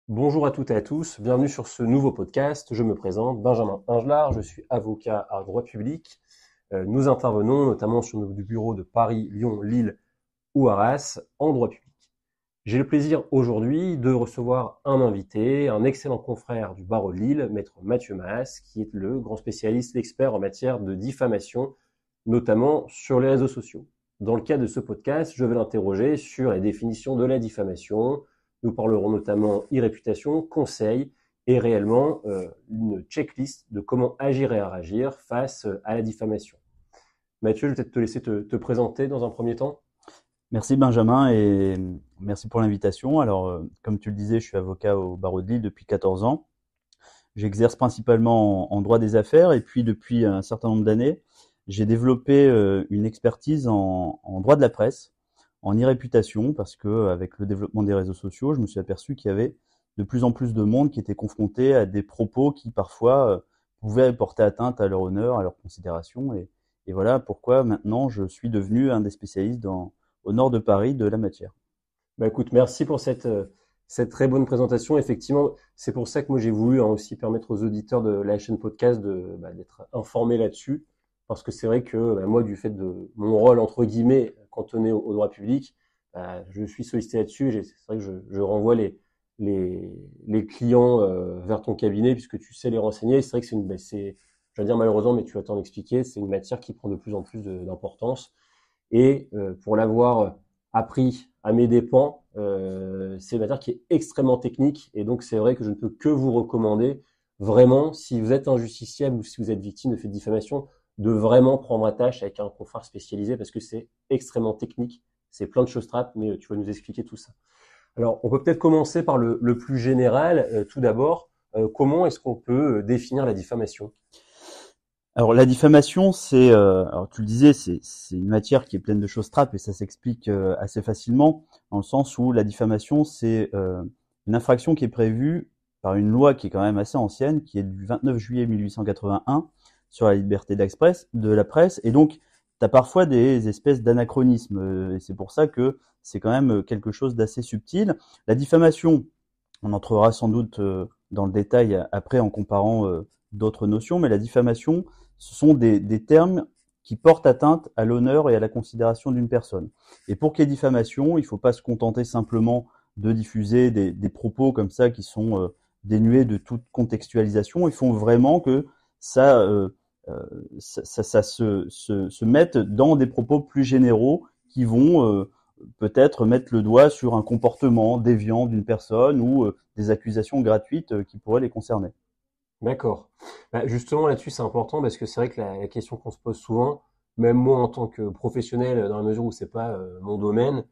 Bonjour à toutes et à tous, bienvenue sur ce nouveau podcast. Je me présente, Benjamin Ingelard, je suis avocat à droit public. Nous intervenons notamment sur nos bureaux de Paris, Lyon, Lille ou Arras en droit public. J'ai le plaisir aujourd'hui de recevoir un invité, un excellent confrère du barreau de Lille, maître Mathieu Maas, qui est le grand spécialiste, l'expert en matière de diffamation, notamment sur les réseaux sociaux. Dans le cadre de ce podcast, je vais l'interroger sur la définition de la diffamation. Nous parlerons notamment e-réputation, conseils et réellement une checklist de comment agir et réagir face à la diffamation. Mathieu, je vais peut-être te laisser te présenter dans un premier temps. Merci Benjamin et merci pour l'invitation. Alors, comme tu le disais, je suis avocat au barreau de Lille depuis 14 ans. J'exerce principalement en droit des affaires et puis depuis un certain nombre d'années, j'ai développé une expertise en droit de la presse, en e-réputation, parce que avec le développement des réseaux sociaux, je me suis aperçu qu'il y avait de plus en plus de monde qui était confronté à des propos qui parfois pouvaient porter atteinte à leur honneur, à leur considération. Et voilà pourquoi maintenant je suis devenu un des spécialistes au nord de Paris de la matière. Bah écoute, merci pour cette très bonne présentation. Effectivement, c'est pour ça que moi j'ai voulu aussi permettre aux auditeurs de la chaîne podcast d'être informés là-dessus. Parce que c'est vrai que moi, du fait de mon rôle, entre guillemets, cantonné au droit public, je suis sollicité là-dessus. C'est vrai que je renvoie les clients vers ton cabinet puisque tu sais les renseigner. C'est vrai que je vais dire malheureusement, mais tu vas t'en expliquer, c'est une matière qui prend de plus en plus d'importance. Et pour l'avoir appris à mes dépens, c'est une matière qui est extrêmement technique. Et donc, c'est vrai que je ne peux que vous recommander, vraiment, si vous êtes injusticiable ou si vous êtes victime de faits de diffamation, de vraiment prendre attache avec un confrère spécialisé parce que c'est extrêmement technique. C'est plein de choses trappes, mais tu vas nous expliquer tout ça. Alors, on peut peut-être commencer par le plus général. Tout d'abord, comment est-ce qu'on peut définir la diffamation? Alors la diffamation, alors tu le disais, c'est une matière qui est pleine de choses trappes et ça s'explique assez facilement dans le sens où la diffamation, c'est une infraction qui est prévue par une loi qui est quand même assez ancienne, qui est du 29 juillet 1881 sur la liberté de la presse, et donc tu as parfois des espèces d'anachronismes, et c'est pour ça que c'est quand même quelque chose d'assez subtil. La diffamation, on entrera sans doute dans le détail après en comparant d'autres notions, mais la diffamation, ce sont des termes qui portent atteinte à l'honneur et à la considération d'une personne. Et pour qu'il y ait diffamation, il ne faut pas se contenter simplement de diffuser des propos comme ça qui sont dénués de toute contextualisation. Il faut vraiment que ça, ça se mette dans des propos plus généraux qui vont peut-être mettre le doigt sur un comportement déviant d'une personne ou des accusations gratuites qui pourraient les concerner. D'accord. Justement, là-dessus, c'est important parce que c'est vrai que la question qu'on se pose souvent, même moi en tant que professionnel, dans la mesure où c'est pas mon domaine,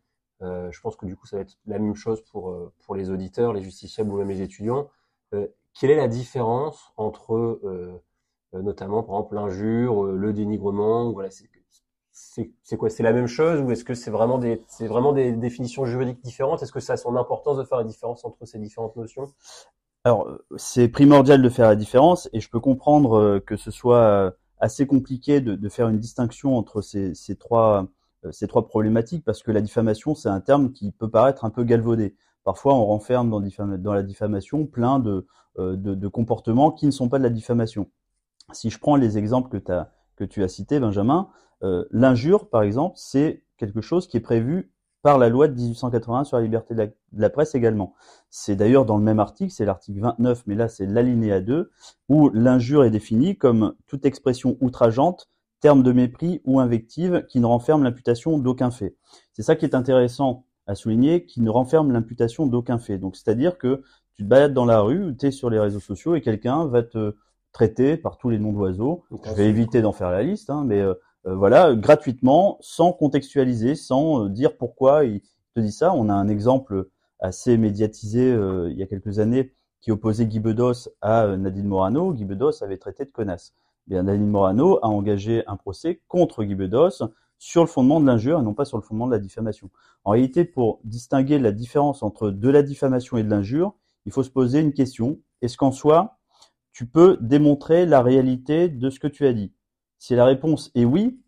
je pense que du coup, ça va être la même chose pour les auditeurs, les justiciables ou même les étudiants. Quelle est la différence entre, notamment, par exemple, l'injure, le dénigrement, voilà, c'est quoi? C'est la même chose ou est-ce que c'est vraiment des définitions juridiques différentes? Est-ce que ça a son importance de faire la différence entre ces différentes notions? Alors, c'est primordial de faire la différence et je peux comprendre que ce soit assez compliqué de faire une distinction entre ces trois problématiques parce que la diffamation, c'est un terme qui peut paraître un peu galvaudé. Parfois, on renferme dans la diffamation plein de comportements qui ne sont pas de la diffamation. Si je prends les exemples que tu as cités, Benjamin, l'injure, par exemple, c'est quelque chose qui est prévu par la loi de 1881 sur la liberté de la presse également. C'est d'ailleurs dans le même article, c'est l'article 29, mais là c'est l'alinéa 2, où l'injure est définie comme toute expression outrageante, terme de mépris ou invective qui ne renferme l'imputation d'aucun fait. C'est ça qui est intéressant à souligner, qui ne renferme l'imputation d'aucun fait. Donc c'est-à-dire que tu te balades dans la rue, tu es sur les réseaux sociaux et quelqu'un va te traiter par tous les noms d'oiseaux. Je vais éviter d'en faire la liste, mais voilà, gratuitement, sans contextualiser, sans dire pourquoi il te dit ça. On a un exemple assez médiatisé il y a quelques années qui opposait Guy Bedos à Nadine Morano. Guy Bedos avait traité de connasse. Bien, Nadine Morano a engagé un procès contre Guy Bedos sur le fondement de l'injure et non pas sur le fondement de la diffamation. En réalité, pour distinguer la différence entre de la diffamation et de l'injure, il faut se poser une question. Est-ce qu'en soi, tu peux démontrer la réalité de ce que tu as dit? Si la réponse est oui,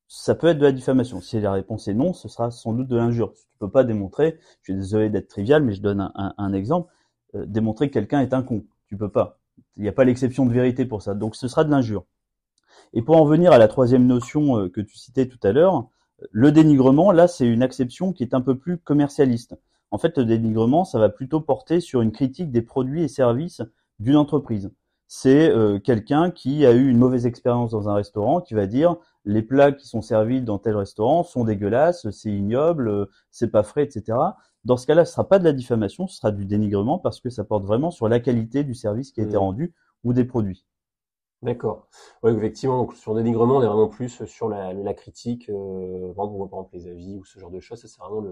ça peut être de la diffamation. Si la réponse est non, ce sera sans doute de l'injure. Tu peux pas démontrer, je suis désolé d'être trivial, mais je donne un exemple. démontrer que quelqu'un est un con. Tu peux pas. Il n'y a pas l'exception de vérité pour ça. Donc ce sera de l'injure. Et pour en venir à la troisième notion que tu citais tout à l'heure, le dénigrement, là, c'est une acception qui est un peu plus commercialiste. En fait, le dénigrement, ça va plutôt porter sur une critique des produits et services d'une entreprise. C'est quelqu'un qui a eu une mauvaise expérience dans un restaurant qui va dire les plats qui sont servis dans tel restaurant sont dégueulasses, c'est ignoble, c'est pas frais, etc. Dans ce cas-là, ce sera pas de la diffamation, ce sera du dénigrement parce que ça porte vraiment sur la qualité du service qui a été rendu ou des produits. D'accord. Oui, effectivement, donc sur le dénigrement, on est vraiment plus sur la critique, par exemple les avis ou ce genre de choses, ça rentre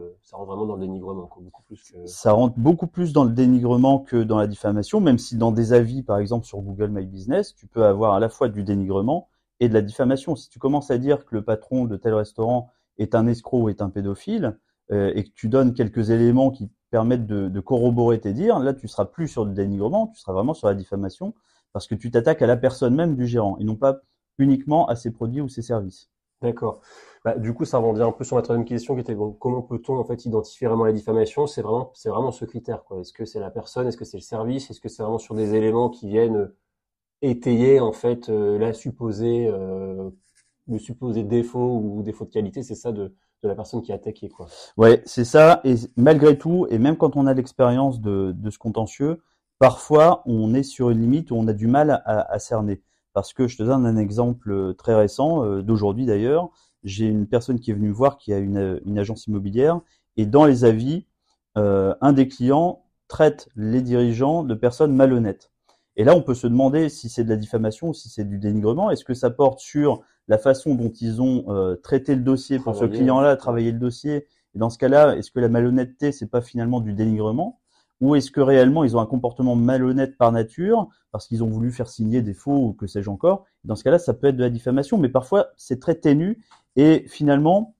vraiment dans le dénigrement, quoi, beaucoup plus que... Ça rentre beaucoup plus dans le dénigrement que dans la diffamation, même si dans des avis, par exemple sur Google My Business, tu peux avoir à la fois du dénigrement et de la diffamation. Si tu commences à dire que le patron de tel restaurant est un escroc ou est un pédophile, et que tu donnes quelques éléments qui permettent de corroborer tes dires, là tu seras plus sur le dénigrement, tu seras vraiment sur la diffamation, parce que tu t'attaques à la personne même du gérant, et non pas uniquement à ses produits ou ses services. D'accord. Bah, du coup, ça rebondit un peu sur ma troisième question qui était bon, comment peut-on en fait identifier vraiment la diffamation? C'est vraiment ce critère, quoi. Est-ce que c'est la personne? Est-ce que c'est le service? Est-ce que c'est vraiment sur des éléments qui viennent étayer en fait le supposé défaut ou défaut de qualité? C'est ça de la personne qui est attaquée, quoi. Ouais, c'est ça. Et malgré tout, et même quand on a l'expérience de ce contentieux, parfois on est sur une limite où on a du mal à cerner. Parce que je te donne un exemple très récent, d'aujourd'hui d'ailleurs. J'ai une personne qui est venue me voir qui a une agence immobilière, et dans les avis, un des clients traite les dirigeants de personnes malhonnêtes. Et là, on peut se demander si c'est de la diffamation ou si c'est du dénigrement. Est-ce que ça porte sur la façon dont ils ont traité le dossier pour ce client-là, travailler le dossier? Et dans ce cas-là, est-ce que la malhonnêteté, c'est pas finalement du dénigrement? Ou est-ce que réellement ils ont un comportement malhonnête par nature parce qu'ils ont voulu faire signer des faux ou que sais-je encore? Dans ce cas-là, ça peut être de la diffamation, mais parfois c'est très ténu et finalement,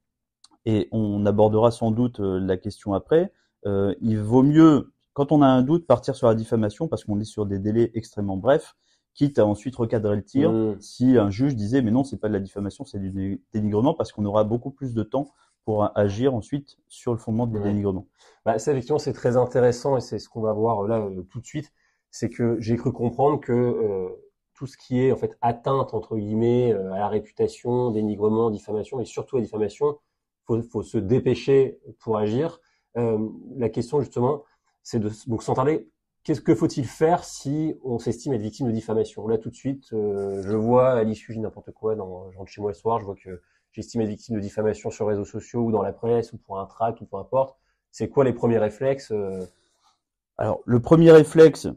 et on abordera sans doute la question après, il vaut mieux, quand on a un doute, partir sur la diffamation parce qu'on est sur des délais extrêmement brefs, quitte à ensuite recadrer le tir si un juge disait mais non, c'est pas de la diffamation, c'est du dénigrement, parce qu'on aura beaucoup plus de temps pour agir ensuite sur le fondement du dénigrement. Bah, ça, effectivement, c'est très intéressant et c'est ce qu'on va voir là tout de suite. C'est que j'ai cru comprendre que tout ce qui est en fait atteinte entre guillemets à la réputation, dénigrement, diffamation et surtout la diffamation, faut se dépêcher pour agir. La question justement, c'est donc sans tarder, qu'est-ce que faut-il faire si on s'estime être victime de diffamation? Là tout de suite, je vois à l'issue, j'ai n'importe quoi, je rentre chez moi le soir, je vois que j'estime être victime de diffamation sur les réseaux sociaux ou dans la presse ou pour un tract ou peu importe. C'est quoi les premiers réflexes? Alors, le premier réflexe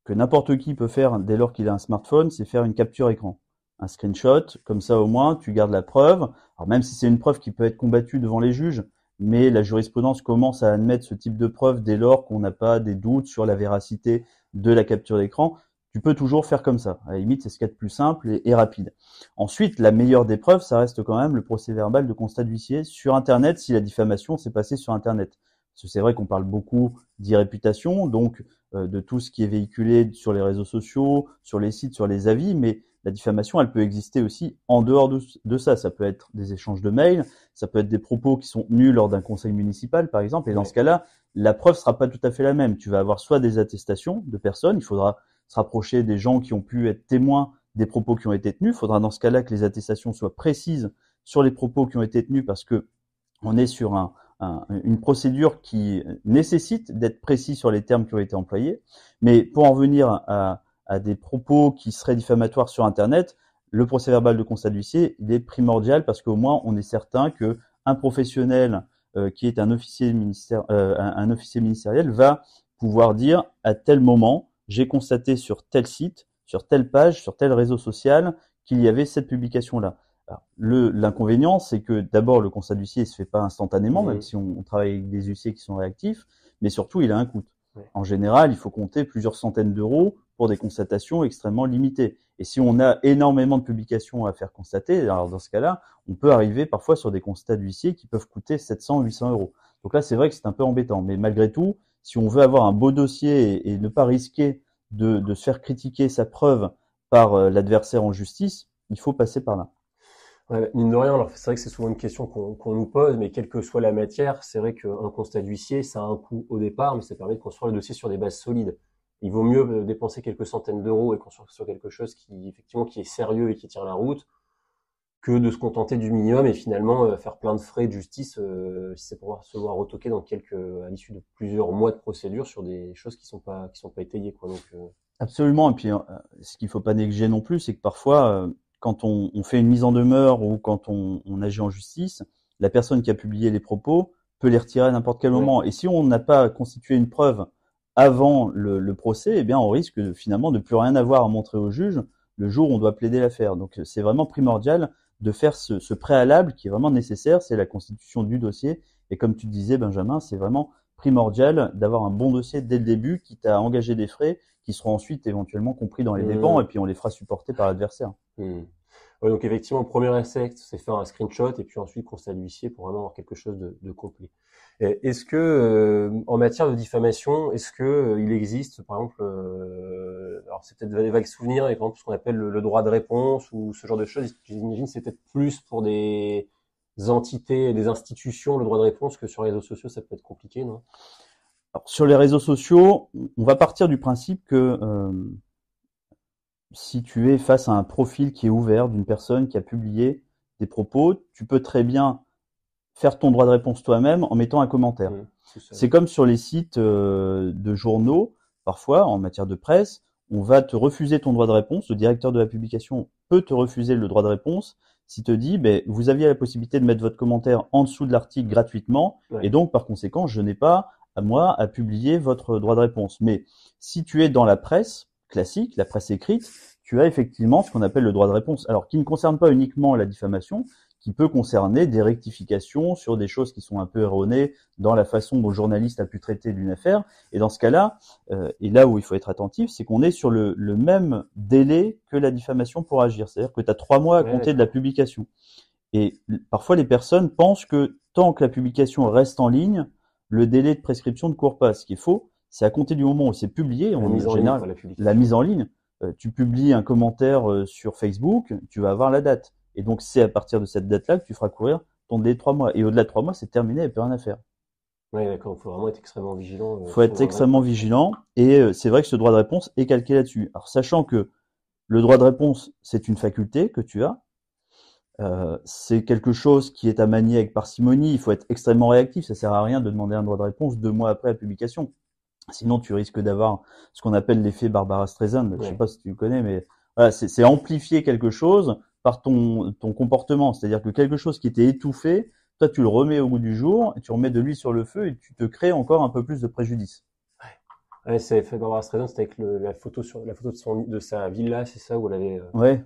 que n'importe qui peut faire dès lors qu'il a un smartphone, c'est faire une capture écran. Un screenshot, comme ça au moins tu gardes la preuve. Alors même si c'est une preuve qui peut être combattue devant les juges, mais la jurisprudence commence à admettre ce type de preuve dès lors qu'on n'a pas des doutes sur la véracité de la capture d'écran. Tu peux toujours faire comme ça. À la limite, c'est ce qu'il y a de plus simple et rapide. Ensuite, la meilleure des preuves, ça reste quand même le procès-verbal de constat d'huissier sur Internet si la diffamation s'est passée sur Internet. Parce que c'est vrai qu'on parle beaucoup d'e-réputation, donc de tout ce qui est véhiculé sur les réseaux sociaux, sur les sites, sur les avis, mais la diffamation, elle peut exister aussi en dehors de ça. Ça peut être des échanges de mails, ça peut être des propos qui sont tenus lors d'un conseil municipal, par exemple, et dans ce cas-là, la preuve sera pas tout à fait la même. Tu vas avoir soit des attestations de personnes, il faudra se rapprocher des gens qui ont pu être témoins des propos qui ont été tenus. Il faudra dans ce cas-là que les attestations soient précises sur les propos qui ont été tenus, parce que on est sur une procédure qui nécessite d'être précis sur les termes qui ont été employés. Mais pour en venir à des propos qui seraient diffamatoires sur Internet, le procès-verbal de constat d'huissier, il est primordial parce qu'au moins on est certain que un professionnel qui est un officier ministériel va pouvoir dire à tel moment, j'ai constaté sur tel site, sur telle page, sur tel réseau social qu'il y avait cette publication-là. L'inconvénient, c'est que d'abord, le constat d'huissier ne se fait pas instantanément, même si on travaille avec des huissiers qui sont réactifs, mais surtout, il a un coût. En général, il faut compter plusieurs centaines d'euros pour des constatations extrêmement limitées. Et si on a énormément de publications à faire constater, alors dans ce cas-là, on peut arriver parfois sur des constats d'huissier qui peuvent coûter 700, 800 euros. Donc là, c'est vrai que c'est un peu embêtant. Mais malgré tout, si on veut avoir un beau dossier et ne pas risquer de se faire critiquer sa preuve par l'adversaire en justice, il faut passer par là. Ouais, mine de rien, alors c'est vrai que c'est souvent une question qu'on nous pose, mais quelle que soit la matière, c'est vrai qu'un constat d'huissier, ça a un coût au départ, mais ça permet de construire le dossier sur des bases solides. Il vaut mieux dépenser quelques centaines d'euros et construire sur quelque chose qui, effectivement, qui est sérieux et qui tient la route, que de se contenter du minimum et finalement faire plein de frais de justice si c'est pour se voir retoquer à l'issue de plusieurs mois de procédure sur des choses qui sont pas étayées, quoi. Donc, Absolument. Et puis, ce qu'il faut pas négliger non plus, c'est que parfois, quand on fait une mise en demeure ou quand on agit en justice, la personne qui a publié les propos peut les retirer à n'importe quel ouais. moment. Et si on n'a pas constitué une preuve avant le procès, eh bien, on risque finalement de plus rien avoir à montrer au juge le jour où on doit plaider l'affaire. Donc, c'est vraiment primordial de faire ce préalable qui est vraiment nécessaire, c'est la constitution du dossier. Et comme tu disais, Benjamin, c'est vraiment primordial d'avoir un bon dossier dès le début, quitte à engager des frais qui seront ensuite éventuellement compris dans les dépenses et Mmh. puis on les fera supporter par l'adversaire. Mmh. Ouais, donc effectivement, le premier essai, c'est faire un screenshot et puis ensuite constat d'huissier pour vraiment avoir quelque chose de complet. Est-ce que, en matière de diffamation, est-ce que il existe, par exemple, alors c'est peut-être des vagues souvenirs, par exemple ce qu'on appelle le droit de réponse ou ce genre de choses. J'imagine que c'est peut-être plus pour des entités, des institutions, le droit de réponse que sur les réseaux sociaux, ça peut être compliqué, non? Alors, sur les réseaux sociaux, on va partir du principe que si tu es face à un profil qui est ouvert d'une personne qui a publié des propos, tu peux très bien faire ton droit de réponse toi-même en mettant un commentaire. C'est ça. C'est comme sur les sites de journaux, parfois en matière de presse, on va te refuser ton droit de réponse. Le directeur de la publication peut te refuser le droit de réponse s'il te dit vous aviez la possibilité de mettre votre commentaire en dessous de l'article gratuitement et Ouais. donc par conséquent je n'ai pas à moi à publier votre droit de réponse. Mais si tu es dans la presse classique, la presse écrite, tu as effectivement ce qu'on appelle le droit de réponse. Alors qui ne concerne pas uniquement la diffamation, qui peut concerner des rectifications sur des choses qui sont un peu erronées dans la façon dont le journaliste a pu traiter d'une affaire. Et dans ce cas-là, et là où il faut être attentif, c'est qu'on est sur le même délai que la diffamation pour agir. C'est-à-dire que tu as 3 mois à Ouais, compter de la d'accord. publication. Et parfois, les personnes pensent que tant que la publication reste en ligne, le délai de prescription ne court pas. Ce qui est faux, c'est à compter du moment où c'est publié, La en mise en ligne, général, quoi, la la publication. mise en ligne. Tu publies un commentaire sur Facebook, tu vas avoir la date. Et donc, c'est à partir de cette date-là que tu feras courir ton délai de 3 mois. Et au-delà de 3 mois, c'est terminé, il n'y a plus rien à faire. Ouais, d'accord. Il faut vraiment être extrêmement vigilant Il faut sur le être droit de extrêmement réponse, quoi. vigilant. Et c'est vrai que ce droit de réponse est calqué là-dessus. Alors, sachant que le droit de réponse, c'est une faculté que tu as. C'est quelque chose qui est à manier avec parcimonie. Il faut être extrêmement réactif. Ça sert à rien de demander un droit de réponse 2 mois après la publication. Sinon, tu risques d'avoir ce qu'on appelle l'effet Barbara Streisand. Je sais Ouais. pas si tu le connais, mais voilà, c'est amplifier quelque chose par ton comportement. C'est-à-dire que quelque chose qui était étouffé, toi, tu le remets au goût du jour, et tu remets de l'huile sur le feu et tu te crées encore un peu plus de préjudice. Ouais, c'est fait Barbara Streisand, c'était avec la photo de sa villa, c'est ça, où elle avait Ouais,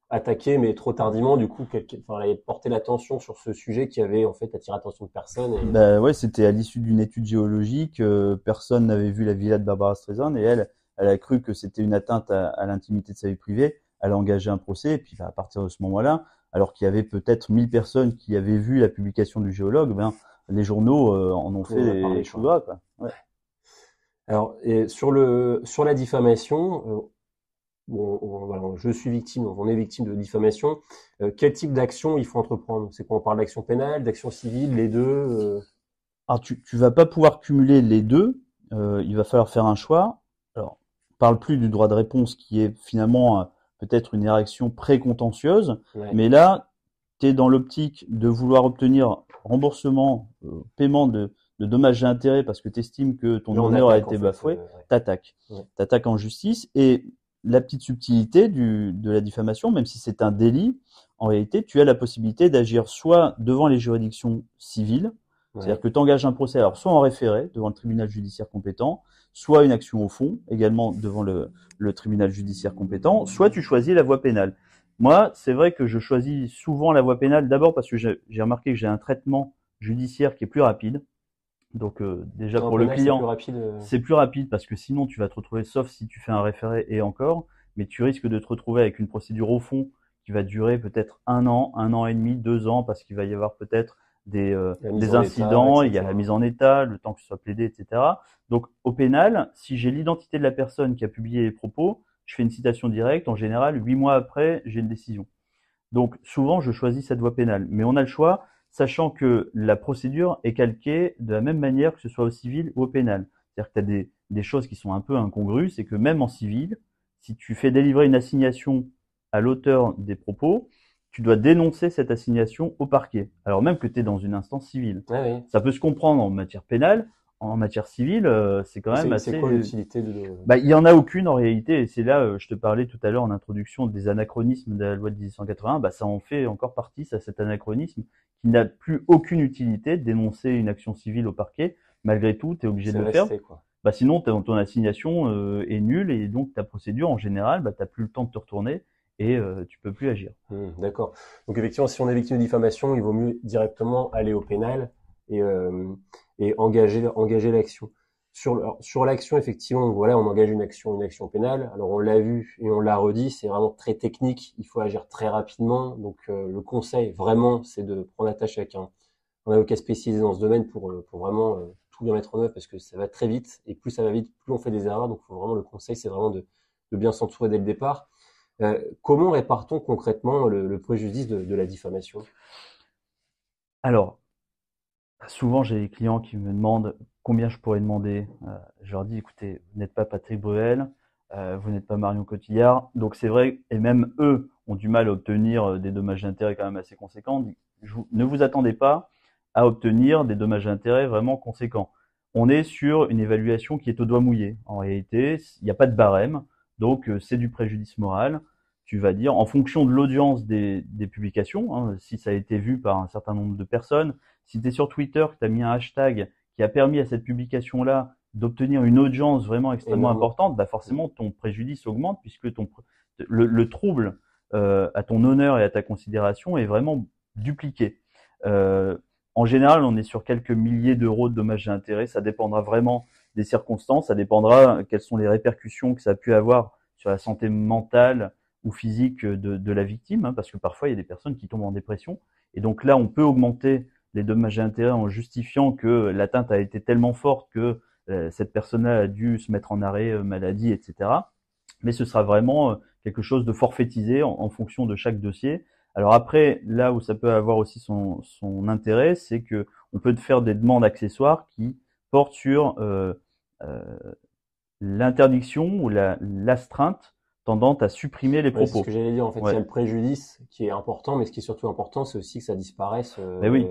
attaqué, mais trop tardivement, du coup, enfin, elle avait porté l'attention sur ce sujet qui avait, en fait, attiré l'attention de personne et, bah ouais, c'était à l'issue d'une étude géologique. Personne n'avait vu la villa de Barbara Streisand et elle a cru que c'était une atteinte à l'intimité de sa vie privée. Elle a engagé un procès et puis bah, à partir de ce moment-là, alors qu'il y avait peut-être 1000 personnes qui avaient vu la publication du géologue, ben les journaux en ont on en fait a des parlé, choux quoi. gras, quoi. Ouais. Alors, et sur la diffamation, bon, voilà, je suis victime, donc on est victime de diffamation. Quel type d'action il faut entreprendre? C'est quoi, on parle d'action pénale, d'action civile, les deux? Alors tu vas pas pouvoir cumuler les deux. Il va falloir faire un choix. Alors, on parle plus du droit de réponse qui est finalement peut-être une réaction précontentieuse, Ouais. mais là, tu es dans l'optique de vouloir obtenir remboursement, paiement de dommages et intérêts parce que tu estimes que ton Là, on honneur a attaque, en été fait. bafoué, Ouais. t'attaques. Ouais. T'attaques en justice et la petite subtilité de la diffamation, même si c'est un délit, en réalité, tu as la possibilité d'agir soit devant les juridictions civiles, c'est-à-dire Ouais. que tu engages un procès, alors soit en référé devant le tribunal judiciaire compétent, soit une action au fond, également devant le tribunal judiciaire compétent, soit tu choisis la voie pénale. Moi, c'est vrai que je choisis souvent la voie pénale, d'abord parce que j'ai remarqué que j'ai un traitement judiciaire qui est plus rapide. Donc déjà En pour le pénal, c'est plus client, rapide. c'est plus rapide parce que sinon tu vas te retrouver, sauf si tu fais un référé et encore, mais tu risques de te retrouver avec une procédure au fond qui va durer peut-être 1 an et demi, 2 ans, parce qu'il va y avoir peut-être La mise des en état, incidents, il y a la etc. mise en état, le temps que ce soit plaidé, etc. Donc au pénal, si j'ai l'identité de la personne qui a publié les propos, je fais une citation directe, en général, 8 mois après, j'ai une décision. Donc souvent, je choisis cette voie pénale. Mais on a le choix, sachant que la procédure est calquée de la même manière que ce soit au civil ou au pénal. C'est-à-dire que tu as des choses qui sont un peu incongrues, c'est que même en civil, si tu fais délivrer une assignation à l'auteur des propos, tu dois dénoncer cette assignation au parquet, alors même que tu es dans une instance civile. Ah oui. Ça peut se comprendre en matière pénale, en matière civile, c'est quand même assez... C'est quoi l'utilité de... Bah, il y en a aucune en réalité, et c'est là, je te parlais tout à l'heure en introduction des anachronismes de la loi de 1880, bah, ça en fait encore partie, ça, cet anachronisme, qui n'a plus aucune utilité de dénoncer une action civile au parquet. Malgré tout, tu es obligé de le faire. quoi. Bah, sinon, ton assignation est nulle, et donc ta procédure, en général, bah, tu n'as plus le temps de te retourner, et tu peux plus agir. D'accord. Donc effectivement, si on est victime de diffamation, il vaut mieux directement aller au pénal et, euh, et engager l'action. Sur l'action, effectivement, voilà, on engage une action pénale. Alors on l'a vu et on l'a redit, c'est vraiment très technique. Il faut agir très rapidement. Donc le conseil, vraiment, c'est de prendre attache avec un avocat spécialisé dans ce domaine pour vraiment tout bien mettre en œuvre parce que ça va très vite et plus ça va vite, plus on fait des erreurs. Donc vraiment, le conseil, c'est vraiment de bien s'entourer dès le départ. Comment répare-t-on concrètement le préjudice de la diffamation? Alors, souvent, j'ai des clients qui me demandent combien je pourrais demander. Je leur dis, écoutez, vous n'êtes pas Patrick Bruel, vous n'êtes pas Marion Cotillard. Donc c'est vrai, et même eux ont du mal à obtenir des dommages d'intérêt quand même assez conséquents. Ne vous attendez pas à obtenir des dommages d'intérêt vraiment conséquents. On est sur une évaluation qui est au doigt mouillé. En réalité, il n'y a pas de barème, donc c'est du préjudice moral. Tu vas dire, en fonction de l'audience des publications, hein, si ça a été vu par un certain nombre de personnes, si tu es sur Twitter, que tu as mis un hashtag qui a permis à cette publication-là d'obtenir une audience vraiment extrêmement importante, bah forcément ton préjudice augmente puisque le trouble à ton honneur et à ta considération est vraiment dupliqué. En général, on est sur quelques milliers d'euros de dommages et intérêts. Ça dépendra vraiment des circonstances. Ça dépendra quelles sont les répercussions que ça a pu avoir sur la santé mentale ou physique de la victime, hein, parce que parfois il y a des personnes qui tombent en dépression. Et donc là, on peut augmenter les dommages et intérêts en justifiant que l'atteinte a été tellement forte que cette personne-là a dû se mettre en arrêt maladie, etc. Mais ce sera vraiment quelque chose de forfaitisé en fonction de chaque dossier. Alors après, là où ça peut avoir aussi son intérêt, c'est que on peut faire des demandes accessoires qui portent sur euh, l'interdiction ou l'astreinte tendant à supprimer les propos. C'est ce que j'allais dire. En fait, il y a Ouais. le préjudice qui est important, mais ce qui est surtout important, c'est aussi que ça disparaisse. Mais oui,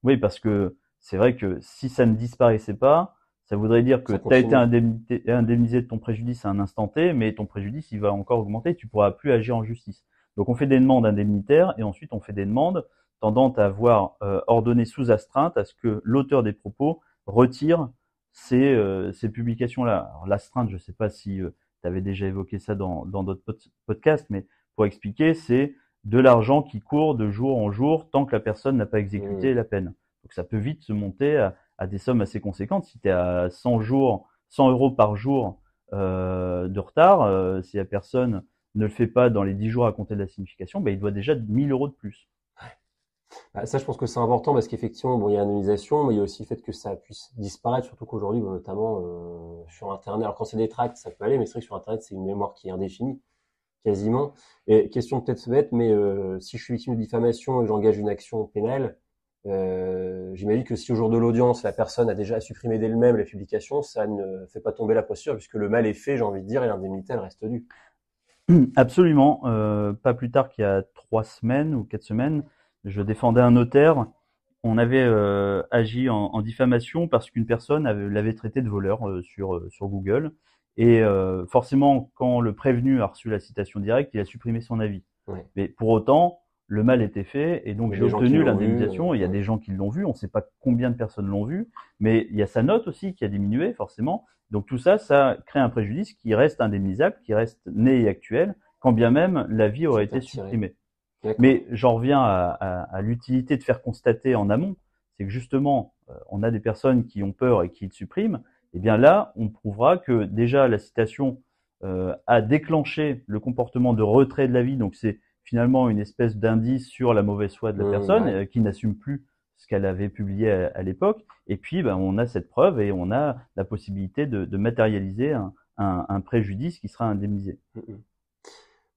oui, parce que c'est vrai que si ça ne disparaissait pas, ça voudrait dire que Ça tu as été continue. indemnisé de ton préjudice à un instant T, mais ton préjudice, il va encore augmenter, tu pourras plus agir en justice. Donc on fait des demandes indemnitaires et ensuite on fait des demandes tendant à avoir ordonné sous astreinte à ce que l'auteur des propos retire ces publications-là. Alors l'astreinte, je ne sais pas si tu avais déjà évoqué ça dans d'autres podcasts, mais pour expliquer, c'est de l'argent qui court de jour en jour tant que la personne n'a pas exécuté la peine. Donc ça peut vite se monter à des sommes assez conséquentes. Si tu es à 100 jours, 100 euros par jour de retard, si la personne ne le fait pas dans les 10 jours à compter de la signification, ben, il doit déjà 1000 euros de plus. Ça, je pense que c'est important parce qu'effectivement, bon, il y a l'anonymisation, mais il y a aussi le fait que ça puisse disparaître, surtout qu'aujourd'hui, bon, notamment sur Internet. Alors quand c'est des tracts, ça peut aller, mais c'est vrai que sur Internet, c'est une mémoire qui est indéfinie, quasiment. Et question peut-être bête, mais si je suis victime de diffamation et que j'engage une action pénale, j'imagine que si au jour de l'audience, la personne a déjà supprimé d'elle-même la publication, ça ne fait pas tomber la posture puisque le mal est fait, j'ai envie de dire, et l'indemnité, elle reste due. Absolument. Pas plus tard qu'il y a 3 semaines ou 4 semaines, je défendais un notaire. On avait agi en diffamation parce qu'une personne l'avait traité de voleur sur Google. Et forcément, quand le prévenu a reçu la citation directe, il a supprimé son avis. Ouais. Mais pour autant, le mal était fait et donc Il y a j'ai des gens qui obtenu l'ont vu. l'indemnisation. Il y a des gens qui l'ont vu, on ne sait pas combien de personnes l'ont vu, mais il y a sa note aussi qui a diminué forcément. Donc tout ça, ça crée un préjudice qui reste indemnisable, qui reste né et actuel, quand bien même l'avis aurait été supprimé. Mais j'en reviens à l'utilité de faire constater en amont, c'est que justement, on a des personnes qui ont peur et qui le suppriment. Et bien là, on prouvera que déjà la citation a déclenché le comportement de retrait de l'avis, donc c'est finalement une espèce d'indice sur la mauvaise foi de la personne qui n'assume plus ce qu'elle avait publié à l'époque. Et puis, ben, on a cette preuve et on a la possibilité de matérialiser un préjudice qui sera indemnisé.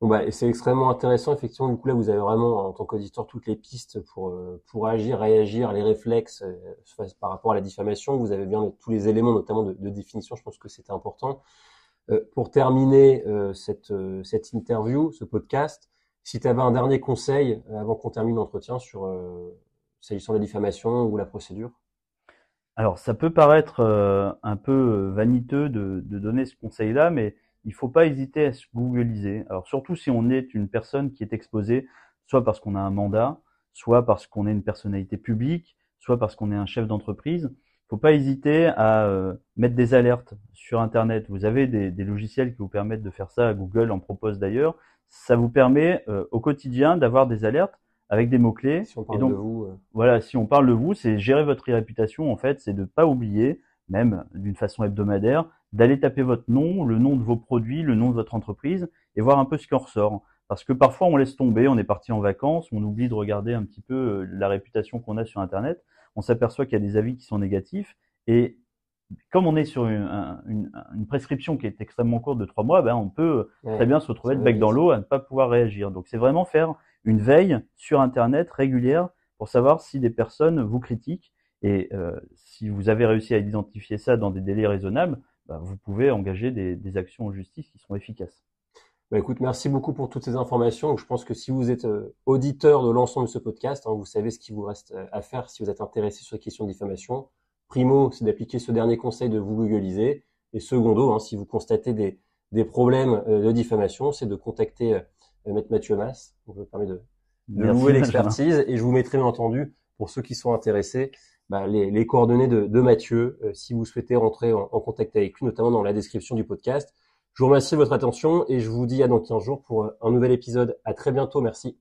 Bon, bah, et c'est extrêmement intéressant. Effectivement, du coup, là, vous avez vraiment, en tant qu'auditeur, toutes les pistes pour agir, réagir, les réflexes par rapport à la diffamation. Vous avez bien tous les éléments, notamment de définition. Je pense que c'était important. Pour terminer cette interview, ce podcast, si tu avais un dernier conseil avant qu'on termine l'entretien sur s'agissant de la diffamation ou la procédure. Alors, ça peut paraître un peu vaniteux de donner ce conseil-là, mais il faut pas hésiter à se googliser. Alors, surtout si on est une personne qui est exposée, soit parce qu'on a un mandat, soit parce qu'on est une personnalité publique, soit parce qu'on est un chef d'entreprise. Il faut pas hésiter à mettre des alertes sur Internet. Vous avez des logiciels qui vous permettent de faire ça. Google en propose d'ailleurs. Ça vous permet au quotidien d'avoir des alertes avec des mots-clés. Si on Et parle de donc, vous, voilà, si on parle de vous, c'est gérer votre réputation, en fait, c'est de pas oublier, même d'une façon hebdomadaire, d'aller taper votre nom, le nom de vos produits, le nom de votre entreprise, et voir un peu ce qui en ressort. Parce que parfois, on laisse tomber, on est parti en vacances, on oublie de regarder un petit peu la réputation qu'on a sur Internet, on s'aperçoit qu'il y a des avis qui sont négatifs, et comme on est sur une prescription qui est extrêmement courte de 3 mois, ben on peut très ouais, bien se retrouver ça le va bec dans vite. l'eau à ne pas pouvoir réagir. Donc c'est vraiment faire une veille sur Internet régulière pour savoir si des personnes vous critiquent. Et si vous avez réussi à identifier ça dans des délais raisonnables, ben, vous pouvez engager des actions en justice qui seront efficaces. Bah, écoute, merci beaucoup pour toutes ces informations. Je pense que si vous êtes auditeur de l'ensemble de ce podcast, hein, vous savez ce qu'il vous reste à faire si vous êtes intéressé sur les questions de diffamation. Primo, c'est d'appliquer ce dernier conseil de vous googliser. Et secondo, hein, si vous constatez des problèmes de diffamation, c'est de contacter Maître Mathieu Mas. Donc, je me permets de louer Merci Benjamin. l'expertise. Et je vous mettrai bien entendu, pour ceux qui sont intéressés, bah, les coordonnées de Mathieu, si vous souhaitez rentrer en contact avec lui, notamment dans la description du podcast. Je vous remercie de votre attention et je vous dis à dans 15 jours pour un nouvel épisode. À très bientôt. Merci.